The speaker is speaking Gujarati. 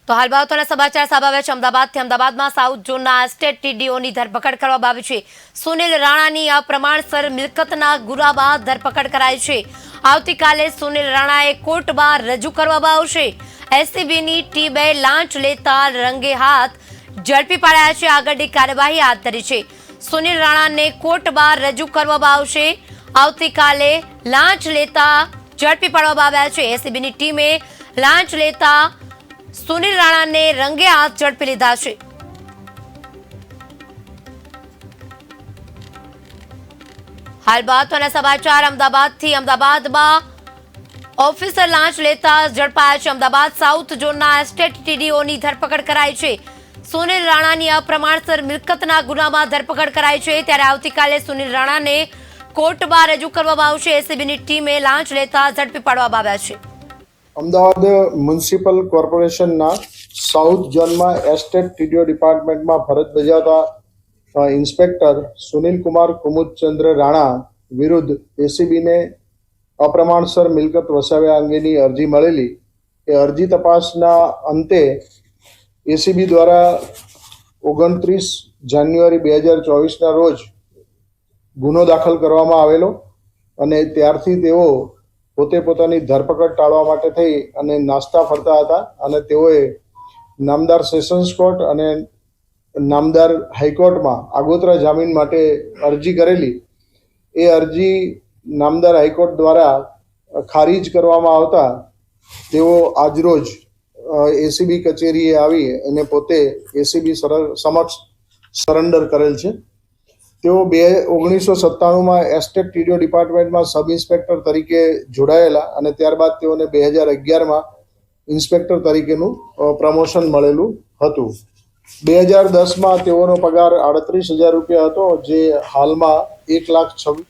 તો હાલ બાબતોના સમાચાર સામે આવ્યા છે અમદાવાદથી। અમદાવાદમાં સાઉથ ઝોનના એસ્ટેટ ટીડીઓની ધરપકડ કરવામાં આવી છે। સુનિલ રાણાની અપ્રમાણસર મિલકતના ગુનામાં ધરપકડ કરાઈ છે। આવતીકાલે સુનિલ રાણાએ કોર્ટમાં રજૂ કરવામાં આવશે। એસીબીની ટીમે લાંચ લેતા રંગે હાથ ઝડપી પાડ્યા છે। આગળની કાર્યવાહી હાથ ધરી છે। સુનિલ રાણાને કોર્ટમાં રજૂ કરવામાં આવશે। આવતીકાલે લાંચ લેતા ઝડપી પાડવામાં આવ્યા છે। એસીબીની ટીમે લાંચ લેતા સુનિલ રાણાને રંગે હાથ ઝડપી લીધા છે। હાલ બાતોના સમાચાર અમદાવાદથી। અમદાવાદમાં ઓફિસર લાંચ લેતા ઝડપાયા છે। અમદાવાદ સાઉથ ઝોનના એસ્ટેટ ટીડીઓની ધરપકડ કરાઈ છે। સુનિલ રાણાની અપ્રમાણસર મિલકતના ગુનામાં ધરપકડ કરાઈ છે। ત્યારે આવતીકાલે સુનિલ રાણાને કોર્ટમાં રજૂ કરવામાં આવશે। એસીબીની ટીમે લાંચ લેતા ઝડપી પાડવામાં આવ્યા છે। અમદાવાદ મ્યુનિસિપલ કોર્પોરેશનના સાઉથ ઝોનમાં એસ્ટેટ ટીડીઓ ડિપાર્ટમેન્ટમાં ફરજ બજાવતા ઇન્સ્પેક્ટર સુનિલ કુમાર કુમુદચંદ્ર રાણા વિરુદ્ધ એસીબીને અપ્રમાણસર મિલકત વસાવ્યા અંગેની અરજી મળેલી। એ અરજી તપાસના અંતે એસીબી દ્વારા 29 જાન્યુઆરી 2024ના રોજ ગુનો દાખલ કરવામાં આવેલો અને ત્યારથી તેઓ પોતે પોતાની ધરપકડ ટાળવા માટે થઈ અને નાસ્તા ફરતા હતા અને તેઓએ નામદાર સેશન્સ કોર્ટ અને નામદાર હાઈકોર્ટમાં આગોતરા જામીન માટે અરજી કરેલી। એ અરજી નામદાર હાઈકોર્ટ દ્વારા ખારીજ કરવામાં આવતા તેઓ આજરોજ એસીબી કચેરીએ આવી અને પોતે એસીબી સમક્ષ સરેન્ડર કરેલ છે। તેઓ 1997માં એસ્ટેટ ટીડીઓ ડિપાર્ટમેન્ટમાં સબ ઇન્સ્પેક્ટર તરીકે જોડાયેલા અને ત્યારબાદ તેઓને 2011માં ઇન્સ્પેક્ટર તરીકેનું પ્રમોશન મળેલું હતું। 2010માં તેઓનો પગાર 38,000 રૂપિયા હતો, જે હાલમાં 1,26,000